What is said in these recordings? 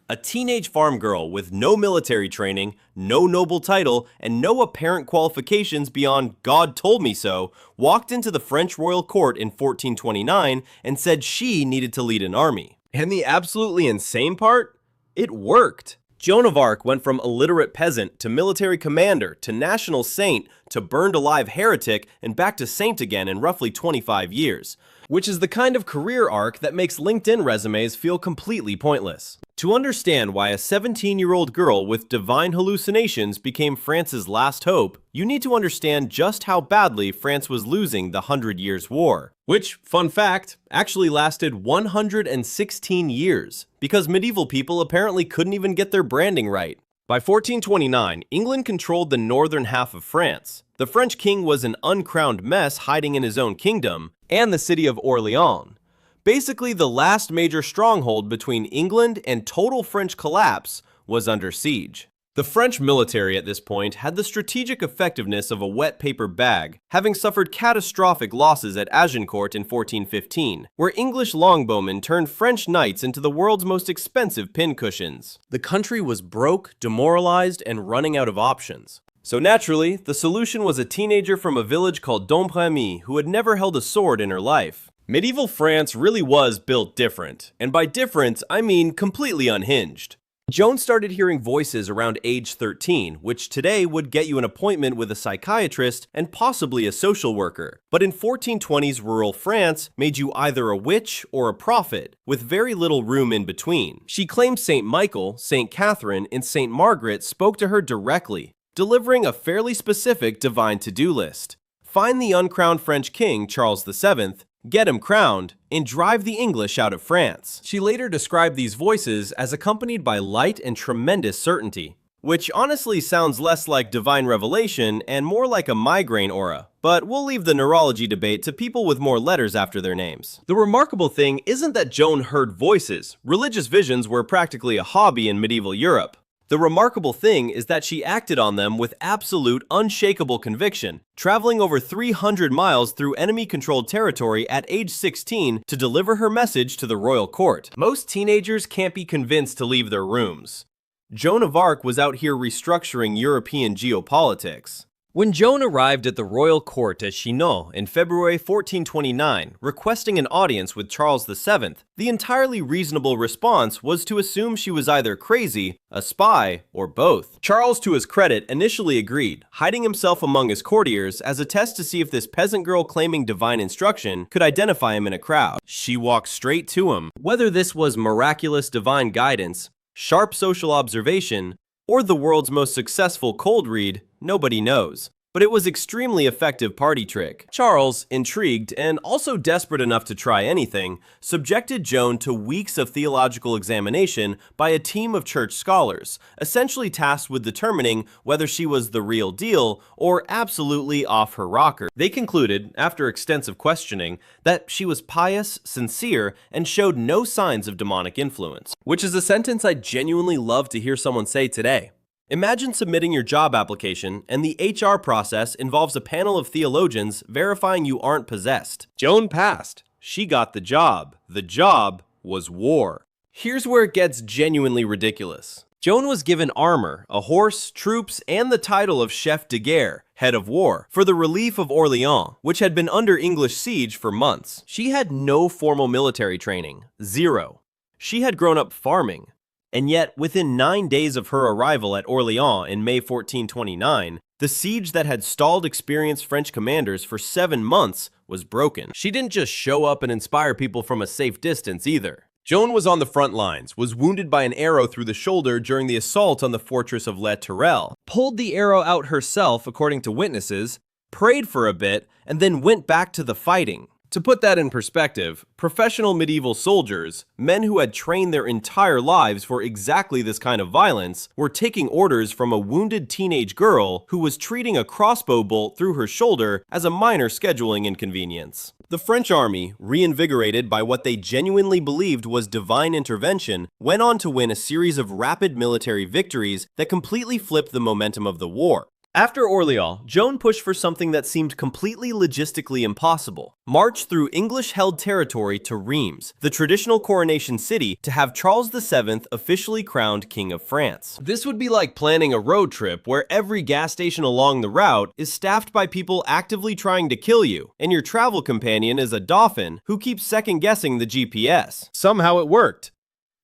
A teenage farm girl with no military training, no noble title, and no apparent qualifications beyond "God told me so," walked into the French royal court in 1429 and said she needed to lead an army. And the absolutely insane part? It worked! Joan of Arc went from illiterate peasant to military commander to national saint to burned alive heretic and back to saint again in roughly 25 years, which is the kind of career arc that makes LinkedIn resumes feel completely pointless. To understand why a 17-year-old girl with divine hallucinations became France's last hope, you need to understand just how badly France was losing the 100 Years' War. Which, fun fact, actually lasted 116 years, because medieval people apparently couldn't even get their branding right. By 1429, England controlled the northern half of France. The French king was an uncrowned mess hiding in his own kingdom, and the city of Orleans. Basically, the last major stronghold between England and total French collapse was under siege. The French military at this point had the strategic effectiveness of a wet paper bag, having suffered catastrophic losses at Agincourt in 1415, where English longbowmen turned French knights into the world's most expensive pincushions. The country was broke, demoralized, and running out of options. So naturally, the solution was a teenager from a village called Dompremy who had never held a sword in her life. Medieval France really was built different, and by different, I mean completely unhinged. Joan started hearing voices around age 13, which today would get you an appointment with a psychiatrist and possibly a social worker. But in 1420s rural France made you either a witch or a prophet, with very little room in between. She claimed St. Michael, St. Catherine, and St. Margaret spoke to her directly, delivering a fairly specific divine to-do list. Find the uncrowned French king, Charles VII, get him crowned, and drive the English out of France. She later described these voices as accompanied by light and tremendous certainty, which honestly sounds less like divine revelation and more like a migraine aura, but we'll leave the neurology debate to people with more letters after their names. The remarkable thing isn't that Joan heard voices. Religious visions were practically a hobby in medieval Europe. The remarkable thing is that she acted on them with absolute, unshakable conviction, traveling over 300 miles through enemy-controlled territory at age 16 to deliver her message to the royal court. Most teenagers can't be convinced to leave their rooms. Joan of Arc was out here restructuring European geopolitics. When Joan arrived at the royal court at Chinon in February 1429, requesting an audience with Charles VII, the entirely reasonable response was to assume she was either crazy, a spy, or both. Charles, to his credit, initially agreed, hiding himself among his courtiers as a test to see if this peasant girl claiming divine instruction could identify him in a crowd. She walked straight to him. Whether this was miraculous divine guidance, sharp social observation, or the world's most successful cold read, nobody knows. But it was extremely effective party trick. Charles, intrigued and also desperate enough to try anything, subjected Joan to weeks of theological examination by a team of church scholars, essentially tasked with determining whether she was the real deal or absolutely off her rocker. They concluded, after extensive questioning, that she was pious, sincere, and showed no signs of demonic influence, which is a sentence I genuinely love to hear someone say today. Imagine submitting your job application and the HR process involves a panel of theologians verifying you aren't possessed. Joan passed. She got the job. The job was war. Here's where it gets genuinely ridiculous. Joan was given armor, a horse, troops, and the title of chef de guerre, head of war, for the relief of Orleans, which had been under English siege for months. She had no formal military training. Zero. She had grown up farming. And yet, within 9 days of her arrival at Orleans in May 1429, the siege that had stalled experienced French commanders for 7 months was broken. She didn't just show up and inspire people from a safe distance either. Joan was on the front lines, was wounded by an arrow through the shoulder during the assault on the fortress of Les Tourelles, pulled the arrow out herself according to witnesses, prayed for a bit, and then went back to the fighting. To put that in perspective, professional medieval soldiers, men who had trained their entire lives for exactly this kind of violence, were taking orders from a wounded teenage girl who was treating a crossbow bolt through her shoulder as a minor scheduling inconvenience. The French army, reinvigorated by what they genuinely believed was divine intervention, went on to win a series of rapid military victories that completely flipped the momentum of the war. After Orleans, Joan pushed for something that seemed completely logistically impossible. March through English-held territory to Reims, the traditional coronation city, to have Charles VII officially crowned King of France. This would be like planning a road trip where every gas station along the route is staffed by people actively trying to kill you, and your travel companion is a dauphin who keeps second-guessing the GPS. Somehow it worked.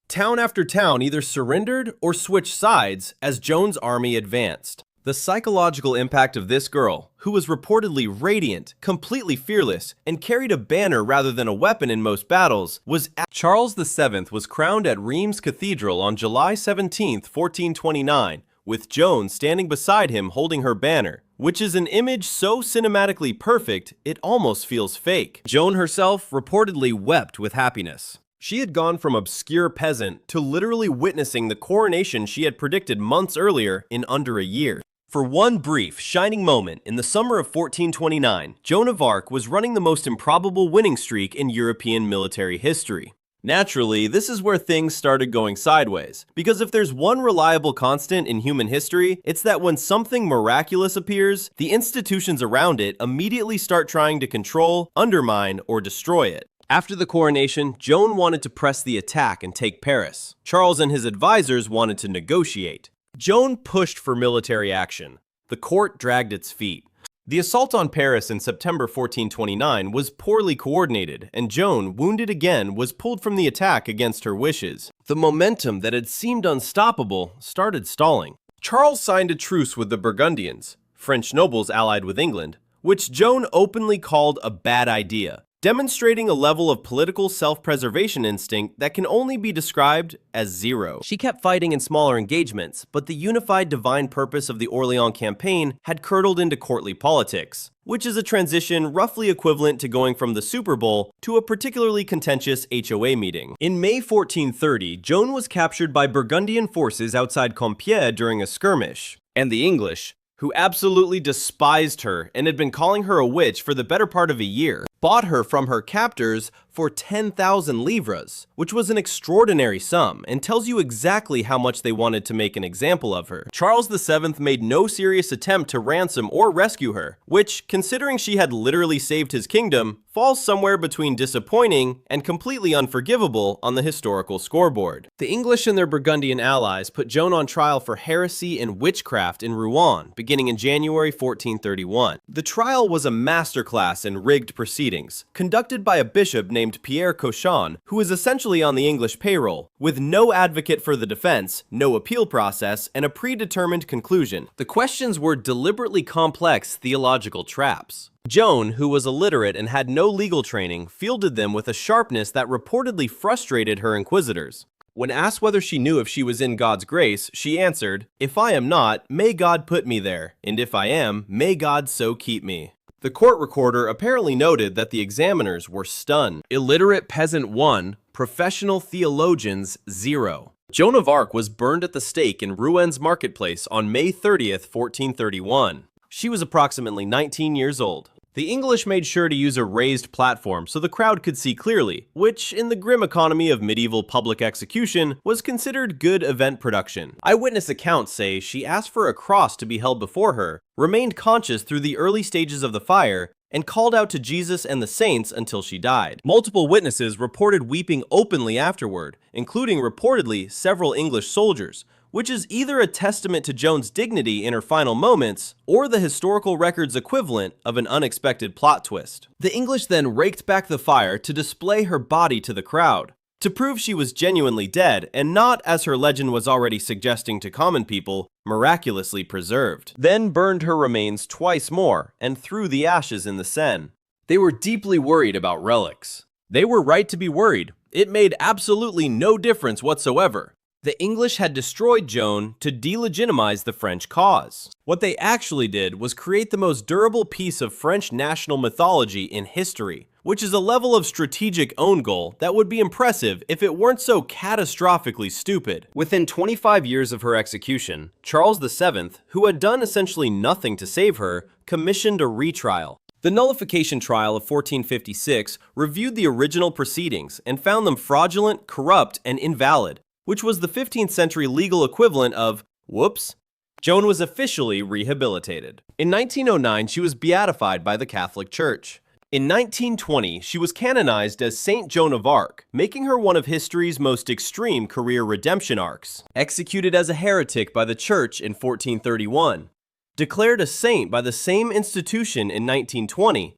Town after town either surrendered or switched sides as Joan's army advanced. The psychological impact of this girl, who was reportedly radiant, completely fearless, and carried a banner rather than a weapon in most battles, was Charles VII was crowned at Reims Cathedral on July 17, 1429, with Joan standing beside him holding her banner, which is an image so cinematically perfect it almost feels fake. Joan herself reportedly wept with happiness. She had gone from obscure peasant to literally witnessing the coronation she had predicted months earlier in under a year. For one brief, shining moment in the summer of 1429, Joan of Arc was running the most improbable winning streak in European military history. Naturally, this is where things started going sideways, because if there's one reliable constant in human history, it's that when something miraculous appears, the institutions around it immediately start trying to control, undermine, or destroy it. After the coronation, Joan wanted to press the attack and take Paris. Charles and his advisors wanted to negotiate. Joan pushed for military action. The court dragged its feet. The assault on Paris in September 1429 was poorly coordinated, and Joan, wounded again, was pulled from the attack against her wishes. The momentum that had seemed unstoppable started stalling. Charles signed a truce with the Burgundians, French nobles allied with England, which Joan openly called a bad idea, demonstrating a level of political self-preservation instinct that can only be described as zero. She kept fighting in smaller engagements, but the unified divine purpose of the Orleans campaign had curdled into courtly politics, which is a transition roughly equivalent to going from the Super Bowl to a particularly contentious HOA meeting. In May 1430, Joan was captured by Burgundian forces outside Compiègne during a skirmish, and the English, who absolutely despised her and had been calling her a witch for the better part of a year, bought her from her captors for 10,000 livres, which was an extraordinary sum and tells you exactly how much they wanted to make an example of her. Charles VII made no serious attempt to ransom or rescue her, which, considering she had literally saved his kingdom, falls somewhere between disappointing and completely unforgivable on the historical scoreboard. The English and their Burgundian allies put Joan on trial for heresy and witchcraft in Rouen, beginning in January 1431. The trial was a masterclass in rigged proceedings, conducted by a bishop named Pierre Cochon, who was essentially on the English payroll, with no advocate for the defense, no appeal process, and a predetermined conclusion. The questions were deliberately complex theological traps. Joan, who was illiterate and had no legal training, fielded them with a sharpness that reportedly frustrated her inquisitors. When asked whether she knew if she was in God's grace, she answered, "If I am not, may God put me there, and if I am, may God so keep me." The court recorder apparently noted that the examiners were stunned. Illiterate peasant 1, professional theologians 0. Joan of Arc was burned at the stake in Rouen marketplace on May 30th, 1431. She was approximately 19 years old. The English made sure to use a raised platform so the crowd could see clearly, which, in the grim economy of medieval public execution, was considered good event production. Eyewitness accounts say she asked for a cross to be held before her, remained conscious through the early stages of the fire, and called out to Jesus and the saints until she died. Multiple witnesses reported weeping openly afterward, including reportedly several English soldiers, which is either a testament to Joan's dignity in her final moments, or the historical record's equivalent of an unexpected plot twist. The English then raked back the fire to display her body to the crowd, to prove she was genuinely dead and not, as her legend was already suggesting to common people, miraculously preserved. Then burned her remains twice more and threw the ashes in the Seine. They were deeply worried about relics. They were right to be worried. It made absolutely no difference whatsoever. The English had destroyed Joan to delegitimize the French cause. What they actually did was create the most durable piece of French national mythology in history, which is a level of strategic own goal that would be impressive if it weren't so catastrophically stupid. Within 25 years of her execution, Charles VII, who had done essentially nothing to save her, commissioned a retrial. The nullification trial of 1456 reviewed the original proceedings and found them fraudulent, corrupt, and invalid, which was the 15th century legal equivalent of, whoops, Joan was officially rehabilitated. In 1909, she was beatified by the Catholic Church. In 1920, she was canonized as Saint Joan of Arc, making her one of history's most extreme career redemption arcs. Executed as a heretic by the Church in 1431. Declared a saint by the same institution in 1920.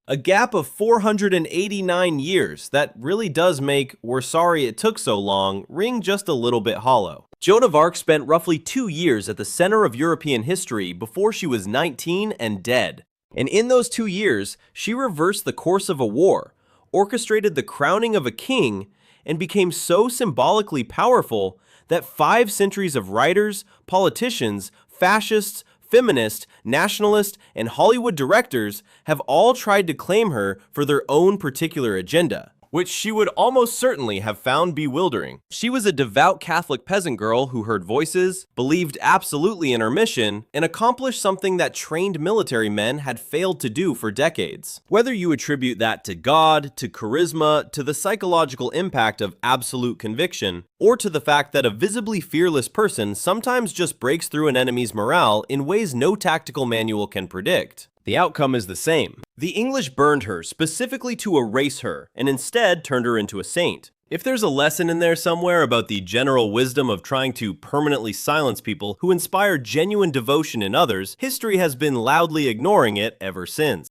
A gap of 489 years that really does make "we're sorry it took so long" ring just a little bit hollow. Joan of Arc spent roughly 2 years at the center of European history before she was 19 and dead. And in those 2 years, she reversed the course of a war, orchestrated the crowning of a king, and became so symbolically powerful that 5 centuries of writers, politicians, fascists, feminists, nationalists, and Hollywood directors have all tried to claim her for their own particular agenda, which she would almost certainly have found bewildering. She was a devout Catholic peasant girl who heard voices, believed absolutely in her mission, and accomplished something that trained military men had failed to do for decades. Whether you attribute that to God, to charisma, to the psychological impact of absolute conviction, or to the fact that a visibly fearless person sometimes just breaks through an enemy's morale in ways no tactical manual can predict, the outcome is the same. The English burned her specifically to erase her, and instead turned her into a saint. If there's a lesson in there somewhere about the general wisdom of trying to permanently silence people who inspire genuine devotion in others, history has been loudly ignoring it ever since.